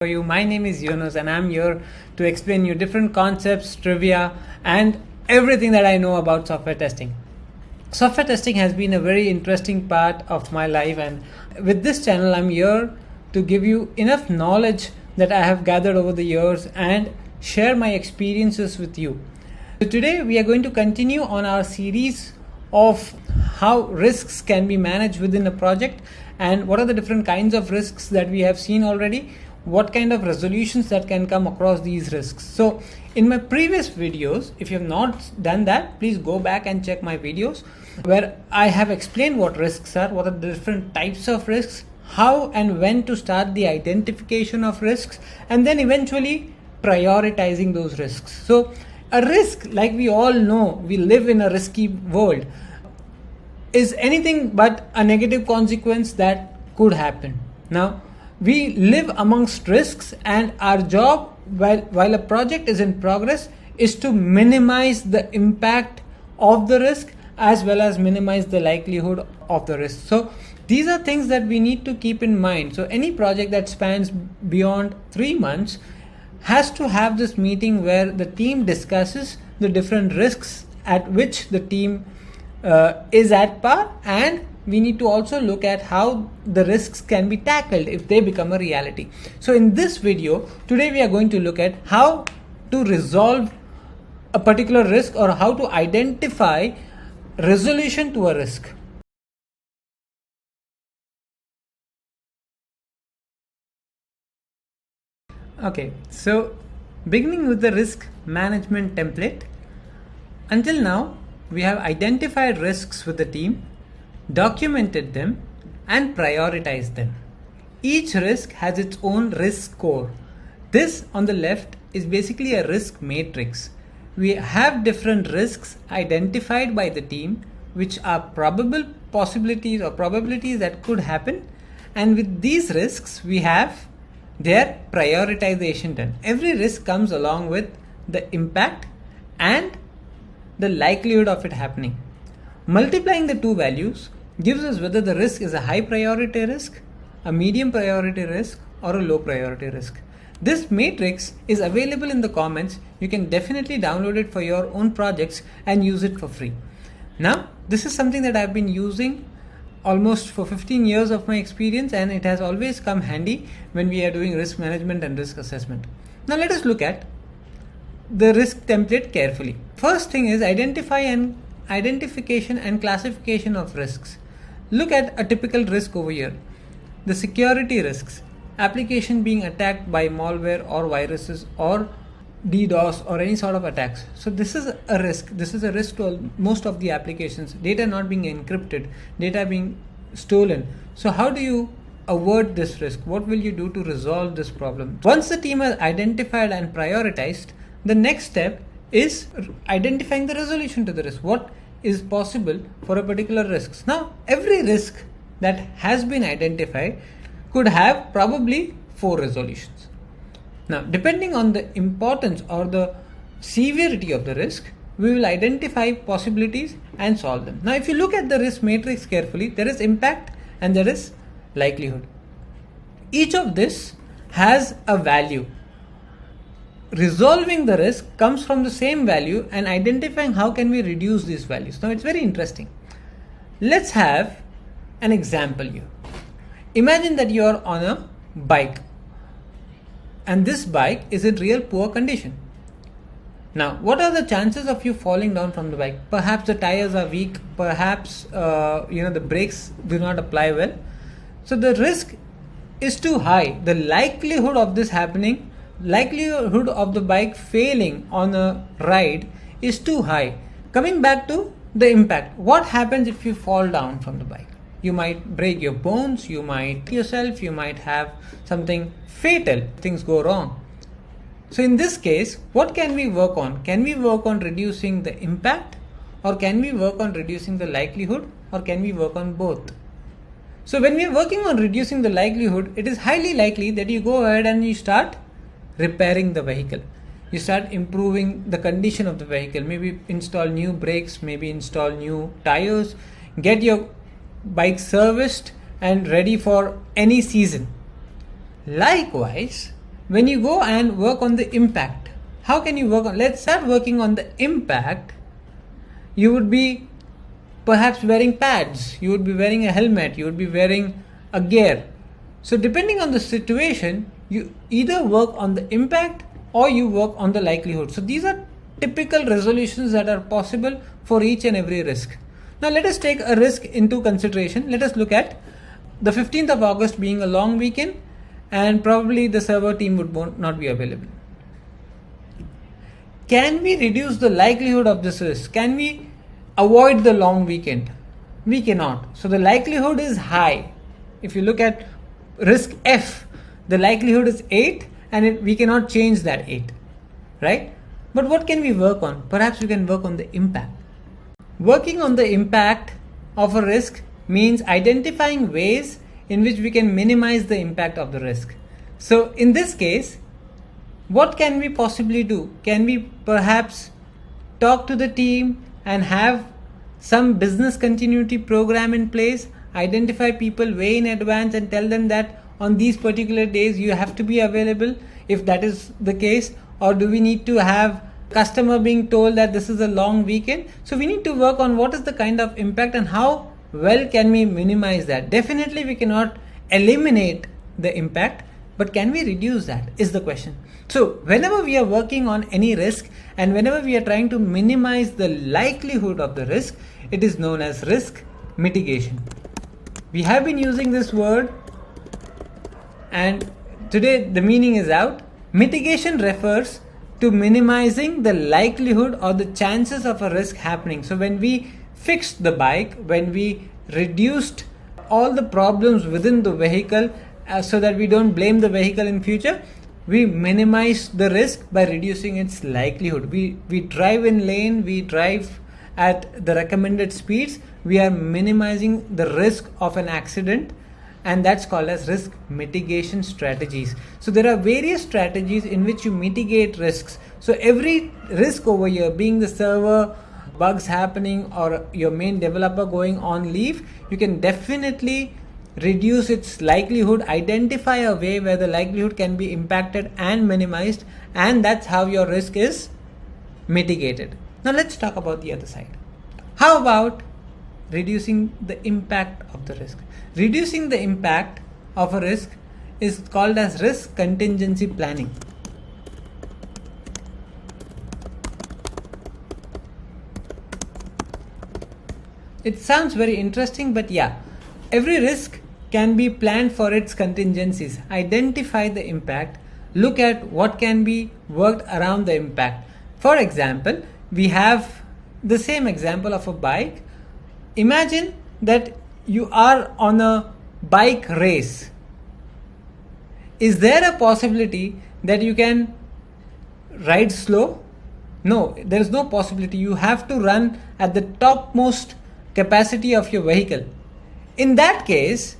For you, my name is Yunus and I'm here to explain you different concepts, trivia, and everything that I know about software testing. Software testing has been a very interesting part of my life, and with this channel I'm here to give you enough knowledge that I have gathered over the years and share my experiences with you. So today we are going to continue on our series of how risks can be managed within a project and what are the different kinds of risks that we have seen already, what kind of resolutions that can come across these risks. So in my previous videos, if you have not done that, please go back and check my videos where I have explained what risks are, what are the different types of risks, how and when to start the identification of risks, and then eventually prioritizing those risks. So a risk, like we all know, we live in a risky world, is anything but a negative consequence that could happen. Now, we live amongst risks, and our job while a project is in progress is to minimize the impact of the risk as well as minimize the likelihood of the risk. So these are things that we need to keep in mind. So any project that spans beyond 3 months has to have this meeting where the team discusses the different risks at which the team is at par, and we need to also look at how the risks can be tackled if they become a reality. So in this video, today we are going to look at how to resolve a particular risk or how to identify resolution to a risk. Okay, so beginning with the risk management template, until now we have identified risks with the team, documented them, and prioritized them. Each risk has its own risk score. This on the left is basically a risk matrix. We have different risks identified by the team, which are probable possibilities or probabilities that could happen, and with these risks we have their prioritization done. Every risk comes along with the impact and the likelihood of it happening. Multiplying the two values gives us whether the risk is a high priority risk, a medium priority risk, or a low priority risk. This matrix is available in the comments. You can definitely download it for your own projects and use it for free. Now, this is something that I've been using almost for 15 years of my experience, and it has always come handy when we are doing risk management and risk assessment. Now let us look at the risk template carefully. First thing is identification and classification of risks. Look at a typical risk over here. The security risks, application being attacked by malware or viruses or DDoS or any sort of attacks. So this is a risk. This is a risk to most of the applications. Data not being encrypted, data being stolen. So how do you avert this risk? What will you do to resolve this problem? Once the team has identified and prioritized, the next step is identifying the resolution to the risk. What is possible for a particular risk? Now, every risk that has been identified could have probably 4 resolutions. Now, depending on the importance or the severity of the risk, we will identify possibilities and solve them. Now, if you look at the risk matrix carefully, there is impact and there is likelihood. Each of this has a value. Resolving the risk comes from the same value and identifying how can we reduce these values. Now, it's very interesting. Let's have an example here. Imagine that you are on a bike, and this bike is in real poor condition. Now, what are the chances of you falling down from the bike? Perhaps the tires are weak, perhaps the brakes do not apply well. So the risk is too high. The likelihood of this happening, likelihood of the bike failing on a ride is too high. Coming back to the impact, what happens if you fall down from the bike? You might break your bones, you might yourself, you might have something fatal, things go wrong. So in this case, what can we work on? Can we work on reducing the impact, or can we work on reducing the likelihood, or can we work on both? So when we are working on reducing the likelihood, it is highly likely that you go ahead and you start repairing the vehicle. You start improving the condition of the vehicle, maybe install new brakes, maybe install new tires, get your bike serviced and ready for any season. Likewise, when you go and work on the impact, how can you work on, let's start working on the impact. You would be perhaps wearing pads, you would be wearing a helmet, you would be wearing a gear. So depending on the situation, you either work on the impact or you work on the likelihood. So these are typical resolutions that are possible for each and every risk. Now let us take a risk into consideration. Let us look at the 15th of August being a long weekend and probably the server team would not be available. Can we reduce the likelihood of this risk? Can we avoid the long weekend? We cannot. So the likelihood is high. If you look at risk F, the likelihood is 8 and we cannot change that 8, right? But what can we work on? Perhaps we can work on the impact. Working on the impact of a risk means identifying ways in which we can minimize the impact of the risk. So in this case, what can we possibly do? Can we perhaps talk to the team and have some business continuity program in place, identify people way in advance and tell them that on these particular days you have to be available if that is the case? Or do we need to have customer being told that this is a long weekend? So we need to work on what is the kind of impact and how well can we minimize that. Definitely we cannot eliminate the impact, but can we reduce that is the question. So whenever we are working on any risk and whenever we are trying to minimize the likelihood of the risk, it is known as risk mitigation. We have been using this word and today the meaning is out. Mitigation refers to minimizing the likelihood or the chances of a risk happening. So when we fixed the bike, when we reduced all the problems within the vehicle so that we don't blame the vehicle in future, we minimize the risk by reducing its likelihood. We drive in lane, we drive at the recommended speeds, we are minimizing the risk of an accident, and that's called as risk mitigation strategies. So there are various strategies in which you mitigate risks. So every risk over here, being the server bugs happening or your main developer going on leave, you can definitely reduce its likelihood, identify a way where the likelihood can be impacted and minimized, and that's how your risk is mitigated. Now let's talk about the other side. How about reducing the impact of the risk? Reducing the impact of a risk is called as risk contingency planning. It sounds very interesting, but yeah, every risk can be planned for its contingencies. Identify the impact, look at what can be worked around the impact. For example, we have the same example of a bike. Imagine that you are on a bike race. Is there a possibility that you can ride slow? No, there is no possibility. You have to run at the topmost capacity of your vehicle. In that case,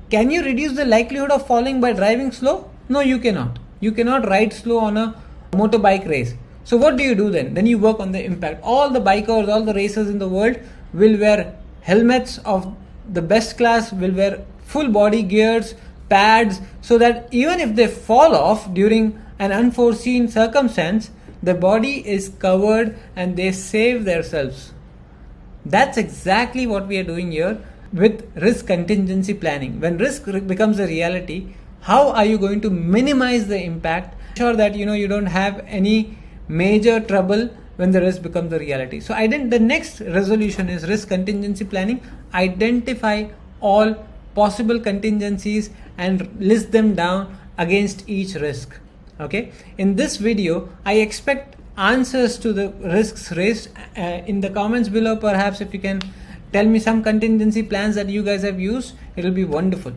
can you reduce the likelihood of falling by driving slow? No, you cannot. You cannot ride slow on a motorbike race. So what do you do then? Then you work on the impact. All the bikers, all the racers in the world will wear helmets of the best class, will wear full body gears, pads, so that even if they fall off during an unforeseen circumstance, the body is covered and they save themselves. That's exactly what we are doing here with risk contingency planning. When risk becomes a reality, how are you going to minimize the impact? Ensure that you don't have any major trouble when the risk becomes a reality. So the next resolution is risk contingency planning. Identify all possible contingencies and list them down against each risk. Okay. In this video, I expect answers to the risks raised in the comments below. Perhaps if you can tell me some contingency plans that you guys have used, it will be wonderful.